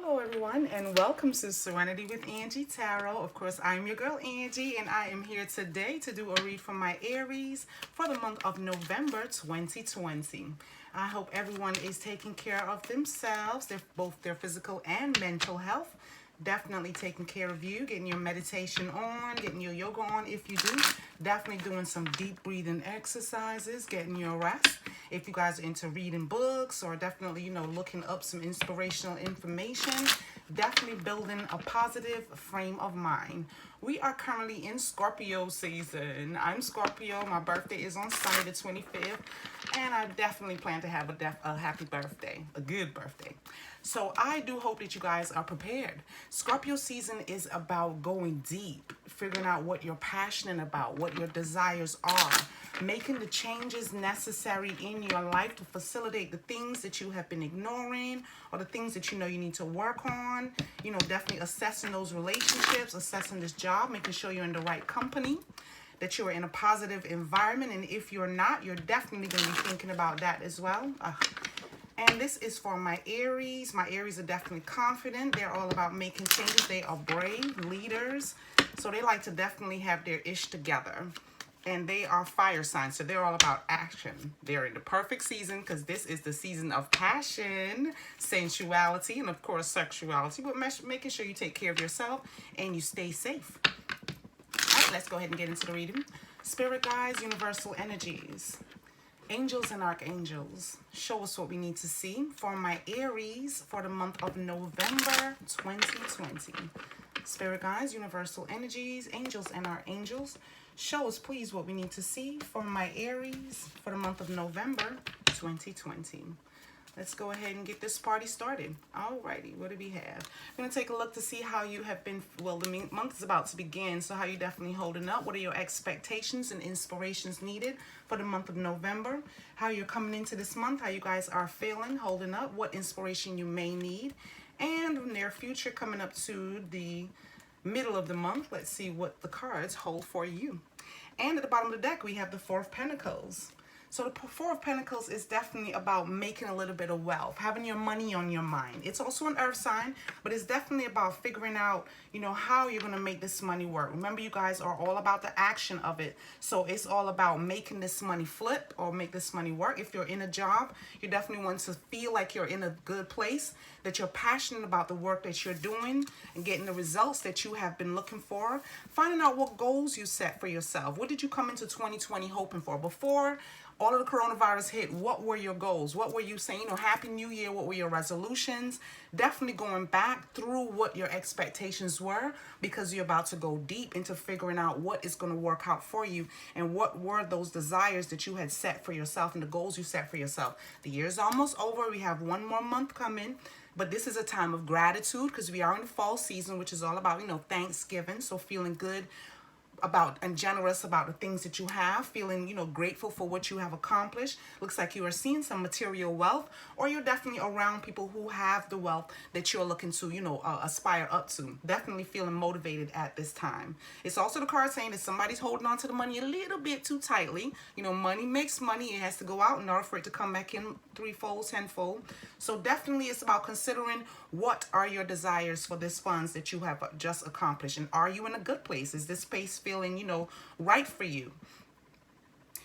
Hello everyone and welcome to Serenity with Angie Tarot. Of course, I'm your girl Angie and I am here today to do a read for my Aries for the month of November 2020. I hope everyone is taking care of themselves, both their physical and mental health. Definitely taking care of you, getting your meditation on, getting your yoga on if you do. Definitely doing some deep breathing exercises, getting your rest. If you guys are into reading books or definitely, looking up some inspirational information, definitely building a positive frame of mind. We are currently in Scorpio season. I'm Scorpio. My birthday is on Sunday the 25th. And I definitely plan to have a happy birthday, a good birthday. So I do hope that you guys are prepared. Scorpio season is about going deep, figuring out what you're passionate about, what your desires are, making the changes necessary in your life to facilitate the things that you have been ignoring or the things that you know you need to work on. Definitely assessing those relationships, assessing this job, making sure you're in the right company, that you're in a positive environment. And if you're not, you're definitely going to be thinking about that as well. And this is for my Aries. My Aries are definitely confident. They're all about making changes. They are brave leaders. So they like to definitely have their ish together. And they are fire signs. So they're all about action. They're in the perfect season because this is the season of passion, sensuality, and of course sexuality. But making sure you take care of yourself and you stay safe. All right, let's go ahead and get into the reading. Spirit guides, universal energies. Angels and archangels, show us what we need to see for my Aries for the month of November 2020. Spirit guides, universal energies, angels and archangels, show us please what we need to see for my Aries for the month of November 2020. Let's go ahead and get this party started. Alrighty, what do we have? I'm going to take a look to see how you have been, well, the month is about to begin, so how you definitely holding up. What are your expectations and inspirations needed for the month of November? How you're coming into this month, how you guys are feeling, holding up, what inspiration you may need. And in their future coming up to the middle of the month, let's see what the cards hold for you. And at the bottom of the deck, we have the Four of Pentacles. So the Four of Pentacles is definitely about making a little bit of wealth, having your money on your mind. It's also an earth sign, but it's definitely about figuring out, how you're going to make this money work. Remember, you guys are all about the action of it. So it's all about making this money flip or make this money work. If you're in a job, you definitely want to feel like you're in a good place, that you're passionate about the work that you're doing and getting the results that you have been looking for. Finding out what goals you set for yourself. What did you come into 2020 hoping for? Before all of the coronavirus hit, what were your goals? What were you saying? Happy New Year. What were your resolutions? Definitely going back through what your expectations were, because you're about to go deep into figuring out what is going to work out for you and what were those desires that you had set for yourself and the goals you set for yourself. The year's almost over. We have one more month coming. But this is a time of gratitude because we are in the fall season, which is all about, Thanksgiving. So feeling good about and generous about the things that you have, feeling, grateful for what you have accomplished. Looks like you are seeing some material wealth, or you're definitely around people who have the wealth that you're looking to, aspire up to. Definitely feeling motivated at this time. It's also the card saying that somebody's holding on to the money a little bit too tightly. Money makes money. It has to go out in order for it to come back in threefold, tenfold. So definitely it's about considering what are your desires for this funds that you have just accomplished, and are you in a good place? Is this space feeling, right for you?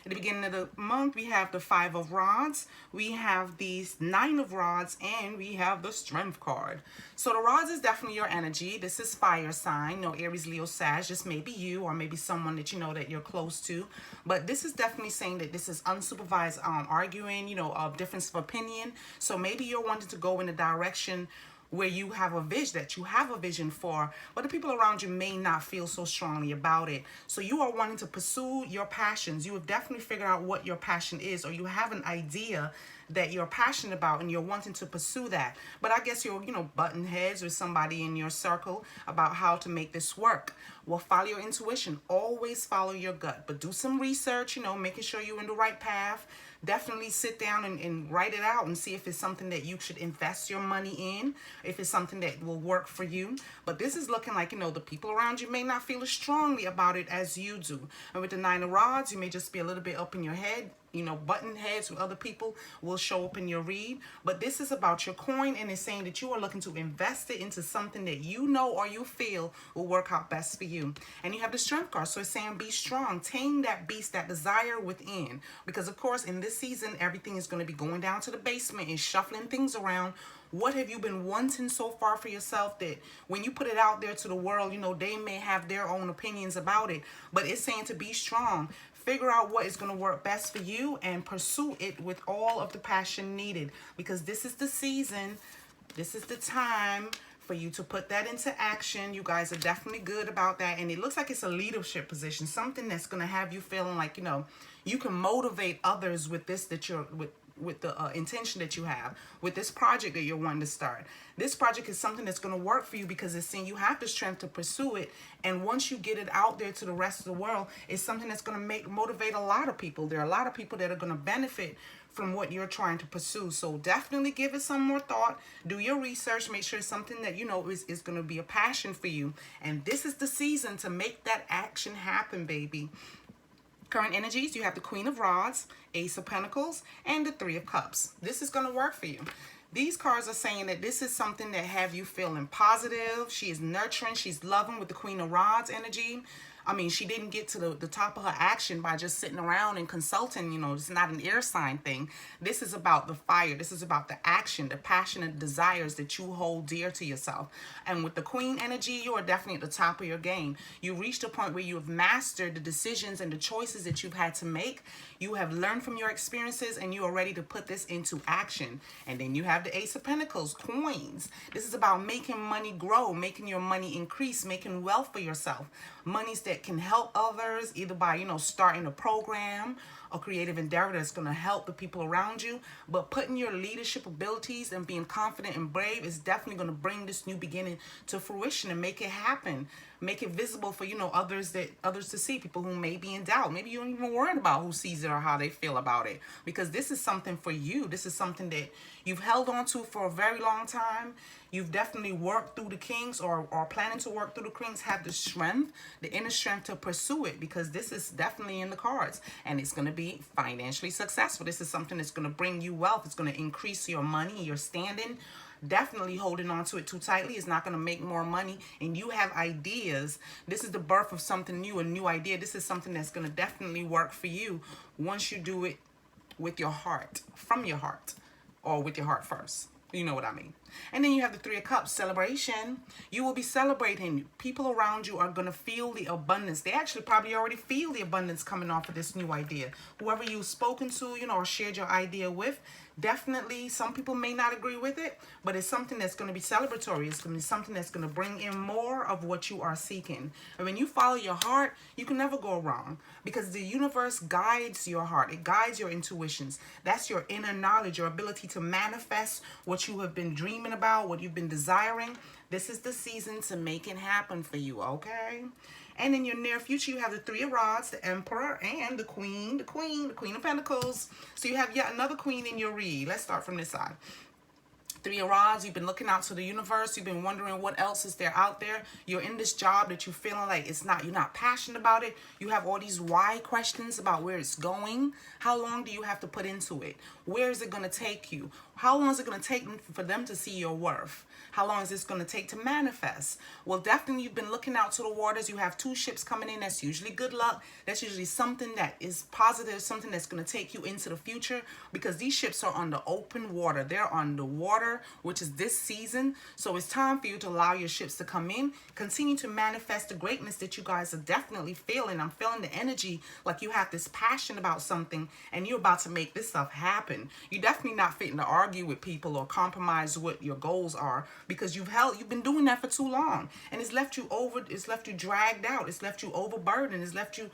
At the beginning of the month, we have the Five of Rods, we have the Nine of Rods, and we have the Strength card. So the Rods is definitely your energy. This is fire sign, Aries, Leo, Sag, just maybe you or maybe someone that that you're close to. But this is definitely saying that this is unsupervised arguing, of difference of opinion. So maybe you're wanting to go in a direction where you have a vision for, but the people around you may not feel so strongly about it. So you are wanting to pursue your passions. You have definitely figured out what your passion is, or you have an idea that you're passionate about and you're wanting to pursue that. But I guess you're, butting heads with somebody in your circle about how to make this work. Well, follow your intuition. Always follow your gut, but do some research, making sure you're in the right path. Definitely sit down and write it out and see if it's something that you should invest your money in, if it's something that will work for you. But this is looking like, the people around you may not feel as strongly about it as you do. And with the Nine of Rods, you may just be a little bit up in your head, button heads with other people will show up in your read. But this is about your coin, and it's saying that you are looking to invest it into something that you know or you feel will work out best for you. And you have the strength card, so it's saying be strong, tame that beast, that desire within. Because of course, in this season, everything is going to be going down to the basement and shuffling things around. What have you been wanting so far for yourself that when you put it out there to the world, they may have their own opinions about it, but it's saying to be strong. Figure out what is going to work best for you and pursue it with all of the passion needed, because this is the season, this is the time for you to put that into action. You guys are definitely good about that, and it looks like it's a leadership position, something that's going to have you feeling like, you can motivate others with this, that you're with the intention that you have with this project that you're wanting to start. This project is something that's going to work for you because it's saying you have the strength to pursue it, and once you get it out there to the rest of the world, it's something that's going to motivate a lot of people. There are a lot of people that are going to benefit from what you're trying to pursue. So definitely give it some more thought. Do your research. Make sure it's something that is going to be a passion for you, and this is the season to make that action happen, baby. Current energies, you have the Queen of Rods, Ace of Pentacles, and the Three of Cups. This is going to work for you. These cards are saying that this is something that have you feeling positive. She is nurturing. She's loving with the Queen of Rods energy. I mean, she didn't get to the top of her action by just sitting around and consulting. It's not an air sign thing. This is about the fire. This is about the action, the passionate desires that you hold dear to yourself. And with the Queen energy, you are definitely at the top of your game. You reached a point where you have mastered the decisions and the choices that you've had to make. You have learned from your experiences, and you are ready to put this into action. And then you have the Ace of Pentacles, coins. This is about making money grow, making your money increase, making wealth for yourself. Monies that can help others, either by, starting a program, a creative endeavor that's going to help the people around you. But putting your leadership abilities and being confident and brave is definitely going to bring this new beginning to fruition and make it happen. Make it visible for, others to see, people who may be in doubt. Maybe you don't even worry about who sees it or how they feel about it, because this is something for you. This is something that you've held on to for a very long time. You've definitely worked through the kinks, or planning to work through the kinks, have the strength, the inner strength to pursue it, because this is definitely in the cards, and it's going to be financially successful. This is something that's going to bring you wealth. It's going to increase your money, your standing. Definitely holding on to it too tightly is not going to make more money, and you have ideas. This is the birth of something new, a new idea. This is something that's going to definitely work for you once you do it with your heart, from your heart, or with your heart first. You know what I mean. And then you have the Three of Cups, celebration. You will be celebrating. People around you are going to feel the abundance. They actually probably already feel the abundance coming off of this new idea. Whoever you've spoken to, or shared your idea with, definitely some people may not agree with it, but it's something that's going to be celebratory. It's going to be something that's going to bring in more of what you are seeking. And when you follow your heart, you can never go wrong, because the universe guides your heart. It guides your intuitions. That's your inner knowledge, your ability to manifest what you have been dreaming about, what you've been desiring. This is the season to make it happen for you, okay? And in your near future, you have the Three of Rods, the Emperor, and the Queen of Pentacles. So you have yet another queen in your read. Let's start from this side. Three of Rods, you've been looking out to the universe. You've been wondering what else is there out there. You're in this job that you're feeling like you're not passionate about it. You have all these why questions about where it's going. How long do you have to put into it? Where is it going to take you? How long is it going to take for them to see your worth? How long is this going to take to manifest? Well, definitely you've been looking out to the waters. You have two ships coming in. That's usually good luck. That's usually something that is positive, something that's going to take you into the future, because these ships are on the open water. They're on the water, which is this season. So it's time for you to allow your ships to come in. Continue to manifest the greatness that you guys are definitely feeling. I'm feeling the energy like you have this passion about something, and you're about to make this stuff happen. You're definitely not fitting to argue with people or compromise what your goals are, because you've been doing that for too long, and it's left you dragged out. It's left you overburdened. It's left you,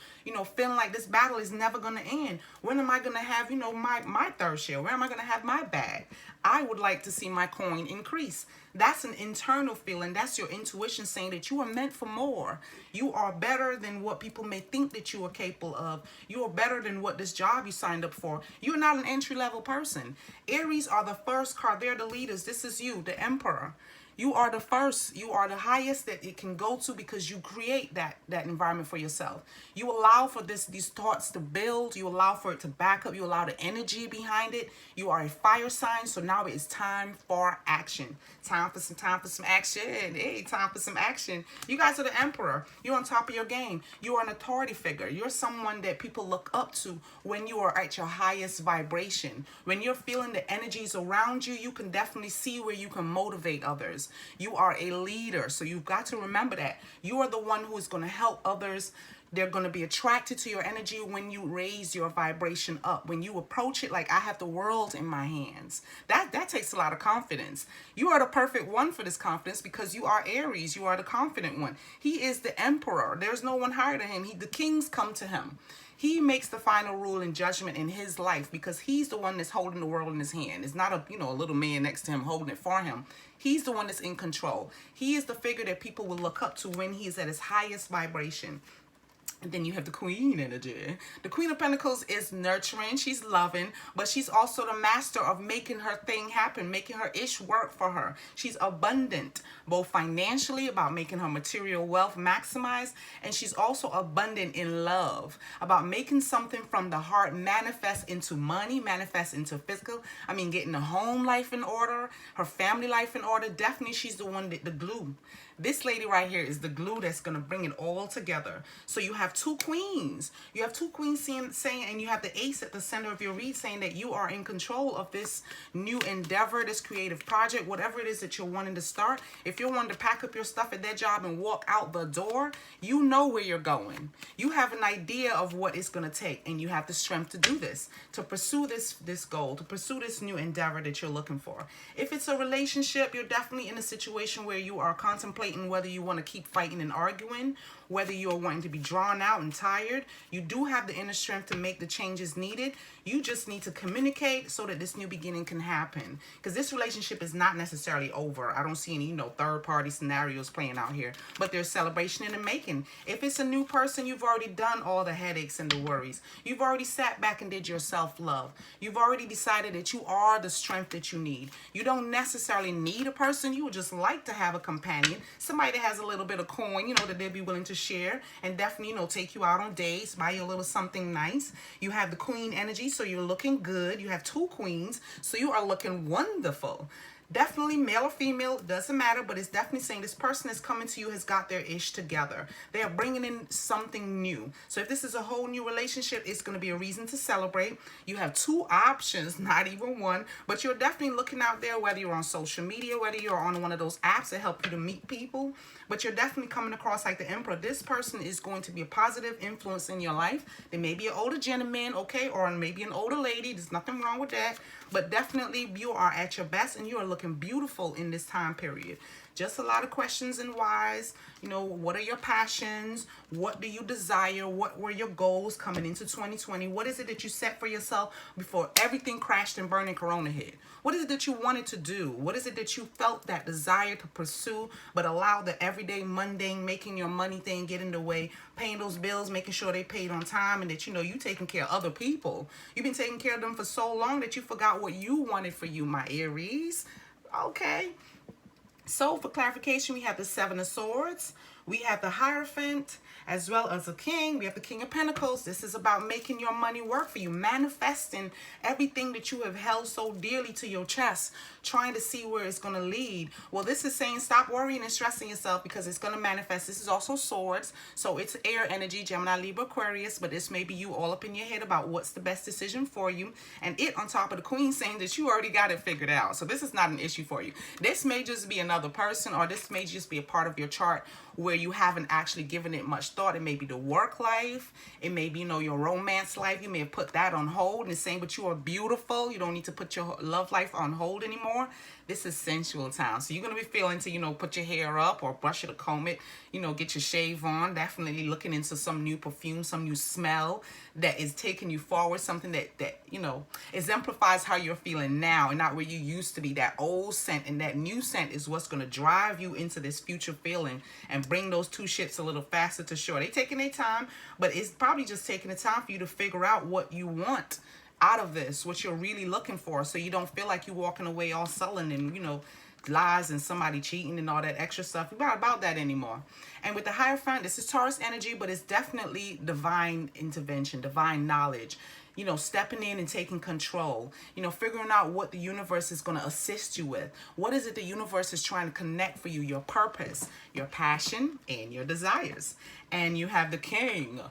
feeling like this battle is never going to end. When am I going to have, my third share? Where am I going to have my bag? I would like to see my coin increase. That's an internal feeling. That's your intuition saying that you are meant for more. You are better than what people may think that you are capable of. You are better than what this job you signed up for. You're not an entry-level person. Aries are the first card. They're the leaders. This is you, the Emperor. You are the first. You are the highest that it can go to because you create that environment for yourself. You allow for these thoughts to build. You allow for it to back up. You allow the energy behind it. You are a fire sign, so now it is time for action. Time for some action. Hey, time for some action. You guys are the emperor. You're on top of your game. You are an authority figure. You're someone that people look up to when you are at your highest vibration. When you're feeling the energies around you, you can definitely see where you can motivate others. You are a leader, so you've got to remember that. You are the one who is going to help others. They're going to be attracted to your energy when you raise your vibration up. When you approach it like I have the world in my hands. That takes a lot of confidence. You are the perfect one for this confidence because you are Aries. You are the confident one. He is the emperor. There's no one higher than him. The kings come to him. He makes the final rule and judgment in his life because he's the one that's holding the world in his hand. It's not a little man next to him holding it for him. He's the one that's in control. He is the figure that people will look up to when he's at his highest vibration. And then you have the Queen energy. The Queen of Pentacles is nurturing. She's loving, but she's also the master of making her thing happen, making her ish work for her. She's abundant, both financially, about making her material wealth maximized, and she's also abundant in love, about making something from the heart manifest into money, manifest into physical. I mean, getting the home life in order, her family life in order. Definitely, she's the one that the glue. This lady right here is the glue that's going to bring it all together. So you have two queens. You have two queens saying, and you have the ace at the center of your read saying that you are in control of this new endeavor, this creative project, whatever it is that you're wanting to start. If you're wanting to pack up your stuff at that job and walk out the door, you know where you're going. You have an idea of what it's going to take, and you have the strength to do this, to pursue this goal, to pursue this new endeavor that you're looking for. If it's a relationship, you're definitely in a situation where you are contemplating whether you want to keep fighting and arguing, whether you're wanting to be drawn out and tired. You do have the inner strength to make the changes needed. You just need to communicate so that this new beginning can happen. Because this relationship is not necessarily over. I don't see any, third-party scenarios playing out here. But there's celebration in the making. If it's a new person, you've already done all the headaches and the worries. You've already sat back and did your self-love. You've already decided that you are the strength that you need. You don't necessarily need a person. You would just like to have a companion. Somebody that has a little bit of coin, that they'll be willing to share and definitely, take you out on dates, buy you a little something nice. You have the queen energy, so you're looking good. You have two queens, so you are looking wonderful. Definitely male or female, doesn't matter, but it's definitely saying this person is coming to you has got their ish together. They are bringing in something new. So if this is a whole new relationship, it's going to be a reason to celebrate. You have two options, not even one, but you're definitely looking out there, whether you're on social media, whether you're on one of those apps that help you to meet people, but you're definitely coming across like the emperor. This person is going to be a positive influence in your life. They may be an older gentleman, okay, or maybe an older lady. There's nothing wrong with that. But definitely you are at your best and you are looking beautiful in this time period. Just a lot of questions and whys. What are your passions? What do you desire? What were your goals coming into 2020? What is it that you set for yourself before everything crashed and burned and Corona hit? What is it that you wanted to do? What is it that you felt that desire to pursue, but allow the everyday mundane, making your money thing get in the way, paying those bills, making sure they paid on time, and that you taking care of other people. You've been taking care of them for so long that you forgot what you wanted for you, my Aries. Okay. So for clarification, we have the Seven of Swords, we have the Hierophant, as well as the King. We have the King of Pentacles. This is about making your money work for you, manifesting everything that you have held so dearly to your chest, trying to see where it's going to lead. Well, this is saying stop worrying and stressing yourself because it's going to manifest. This is also swords, so it's air energy, Gemini, Libra, Aquarius, but this may be you all up in your head about what's the best decision for you, and it on top of the Queen saying that you already got it figured out. So this is not an issue for you. This may just be another person, or this may just be a part of your chart where you haven't actually given it much thought. It may be the work life. It may be, your romance life. You may have put that on hold and saying, but you are beautiful. You don't need to put your love life on hold anymore. This is sensual time. So you're going to be feeling to, put your hair up or brush it or comb it, get your shave on. Definitely looking into some new perfume, some new smell that is taking you forward. Something that exemplifies how you're feeling now and not where you used to be. That old scent and that new scent is what's going to drive you into this future feeling and bring those two ships a little faster to shore. They taking their time, but it's probably just taking the time for you to figure out what you want out of this, what you're really looking for, so you don't feel like you're walking away all sullen and lies and somebody cheating and all that extra stuff. We're not about that anymore. And with the Hierophant, this is Taurus energy, but it's definitely divine intervention, divine knowledge. You know, stepping in and taking control, you know, figuring out what the universe is going to assist you with. What is it the universe is trying to connect for you? Your purpose, your passion, and your desires. And you have the King.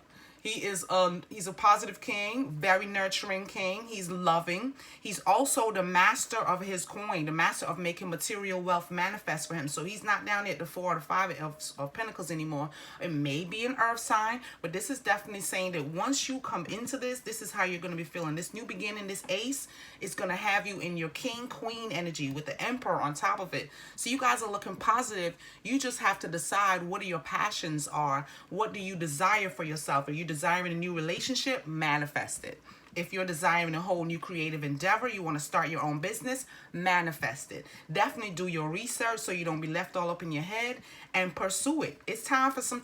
He's a positive king, very nurturing king. He's loving. He's also the master of his coin, the master of making material wealth manifest for him. So he's not down at the 4 or the 5 of Pentacles anymore. It may be an earth sign, but this is definitely saying that once you come into this, this is how you're going to be feeling. This new beginning, this ace, is going to have you in your king, queen energy with the emperor on top of it. So you guys are looking positive. You just have to decide what your passions are. What do you desire for yourself? Are you desiring a new relationship? Manifest it. If you're desiring a whole new creative endeavor, you want to start your own business, manifest it. Definitely do your research so you don't be left all up in your head, and pursue it. It's time for some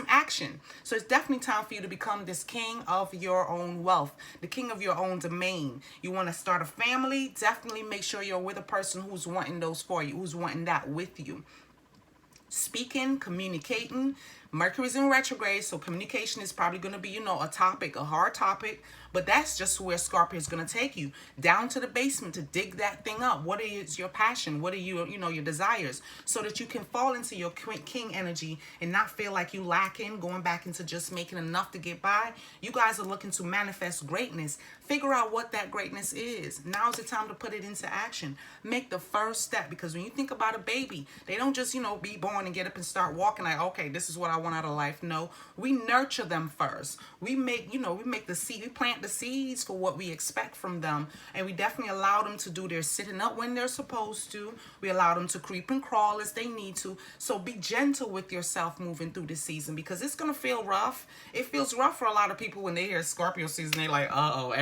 action. So it's definitely time for you to become this king of your own wealth, the king of your own domain. You want to start a family? Definitely make sure you're with a person who's wanting those for you, who's wanting that with you. Speaking, communicating. Mercury's in retrograde, so communication is probably going to be, you know, a topic, a hard topic, but that's just where Scorpio is going to take you, down to the basement to dig that thing up. What is your passion? What are your desires? So that you can fall into your king energy and not feel like you lacking, going back into just making enough to get by. You guys are looking to manifest greatness. Figure out what that greatness is. Now's the time to put it into action. Make the first step, because when you think about a baby, they don't just, you know, be born and get up and start walking like, okay, this is what I want out of life. No, we nurture them first. We make, the seed, we plant the seeds for what we expect from them. And we definitely allow them to do their sitting up when they're supposed to. We allow them to creep and crawl as they need to. So be gentle with yourself moving through this season, because it's going to feel rough. It feels rough for a lot of people when they hear Scorpio season. They're like, uh-oh,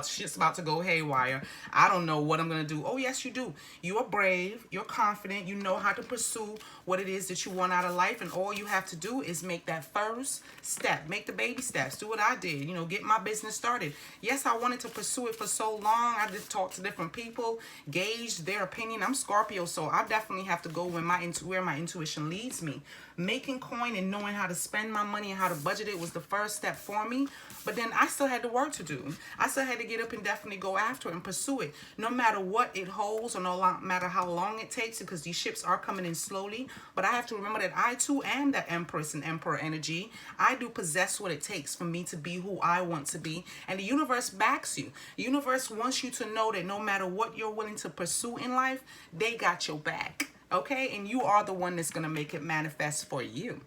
shit's about to go haywire. I don't know what I'm going to do. Oh, yes, you do. You are brave. You're confident. You know how to pursue what it is that you want out of life. And all you have to do is make that first step. Make the baby steps. Do what I did. Get my business started. Yes, I wanted to pursue it for so long. I just talked to different people, gauged their opinion. I'm Scorpio, so I definitely have to go where my intuition leads me. Making coin and knowing how to spend my money and how to budget it was the first step for me. But then I still had the work to do. I still had to get up and definitely go after it and pursue it. No matter what it holds, or no matter how long it takes, because these ships are coming in slowly. But I have to remember that I too am that Empress and Emperor energy. I do possess what it takes for me to be who I want to be. And the universe backs you. The universe wants you to know that no matter what you're willing to pursue in life, they got your back. Okay? And you are the one that's going to make it manifest for you.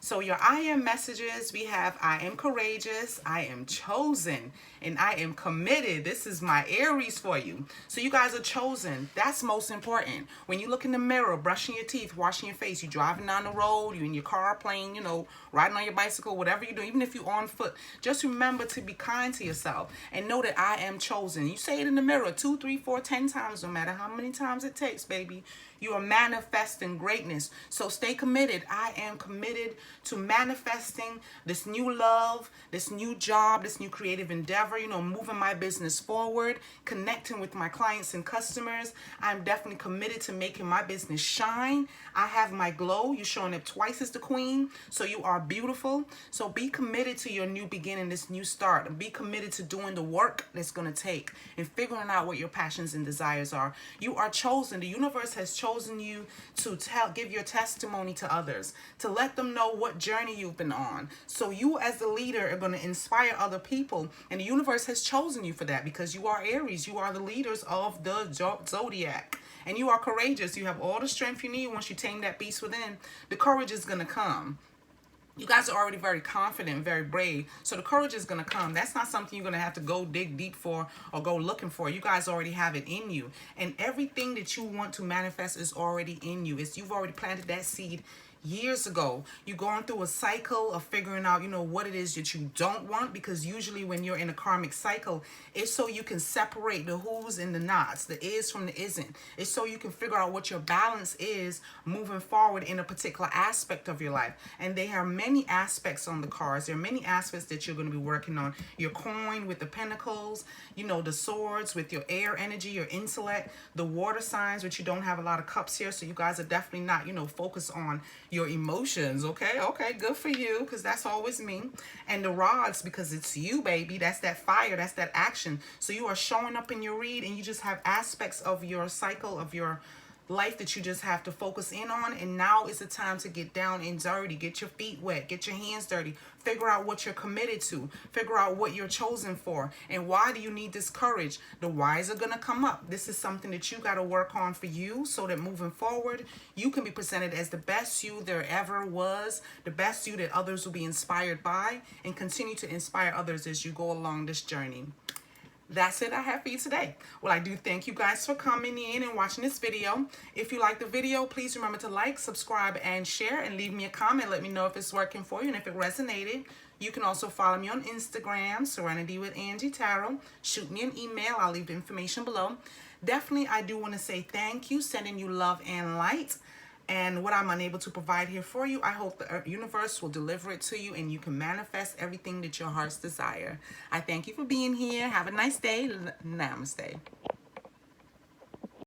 So your I am messages, we have I am courageous, I am chosen, and I am committed. This is my Aries for you. So you guys are chosen. That's most important. When you look in the mirror, brushing your teeth, washing your face, you driving down the road, you in your car playing, riding on your bicycle, whatever you do, even if you're on foot, just remember to be kind to yourself and know that I am chosen. You say it in the mirror 2, 3, 4, 10 times, no matter how many times it takes, baby. You are manifesting greatness. So stay committed. I am committed to manifesting this new love, this new job, this new creative endeavor, moving my business forward, connecting with my clients and customers. I'm definitely committed to making my business shine. I have my glow. You're showing up twice as the queen. So you are beautiful. So be committed to your new beginning, this new start. And be committed to doing the work that's going to take and figuring out what your passions and desires are. You are chosen. The universe has chosen you to give your testimony to others, to let them know what journey you've been on. So you as the leader are going to inspire other people, and the universe has chosen you for that because you are Aries. You are the leaders of the zodiac, and you are courageous. You have all the strength you need. Once you tame that beast within, the courage is going to come. You guys are already very confident, very brave. So the courage is going to come. That's not something you're going to have to go dig deep for or go looking for. You guys already have it in you. And everything that you want to manifest is already in you. You've already planted that seed. years ago. You're going through a cycle of figuring out, what it is that you don't want, because usually when you're in a karmic cycle, it's so you can separate the who's and the nots, the is from the isn't. It's so you can figure out what your balance is moving forward in a particular aspect of your life. And there are many aspects on the cards. There are many aspects that you're going to be working on. Your coin with the pentacles, the swords with your air energy, your intellect, the water signs, which you don't have a lot of cups here. So you guys are definitely not, focused on your emotions. Okay, good for you, because that's always me. And the rods, because it's you, baby. That's that fire, that's that action. So you are showing up in your read, and you just have aspects of your cycle, of your life, that you just have to focus in on. And now is the time to get down and dirty, get your feet wet, get your hands dirty, figure out what you're committed to, figure out what you're chosen for, and why do you need this courage. The whys are gonna come up. This is something that you got to work on for you, so that moving forward you can be presented as the best you there ever was, the best you that others will be inspired by, and continue to inspire others as you go along this journey. That's it I have for you today. Well, I do thank you guys for coming in and watching this video. If you like the video, please remember to like, subscribe, and share, and leave me a comment. Let me know if it's working for you and if it resonated. You can also follow me on Instagram, Serenity with Angie Tarot. Shoot me an email. I'll leave the information below. Definitely, I do want to say thank you, sending you love and light. And what I'm unable to provide here for you, I hope the universe will deliver it to you, and you can manifest everything that your hearts desire. I thank you for being here. Have a nice day. Namaste.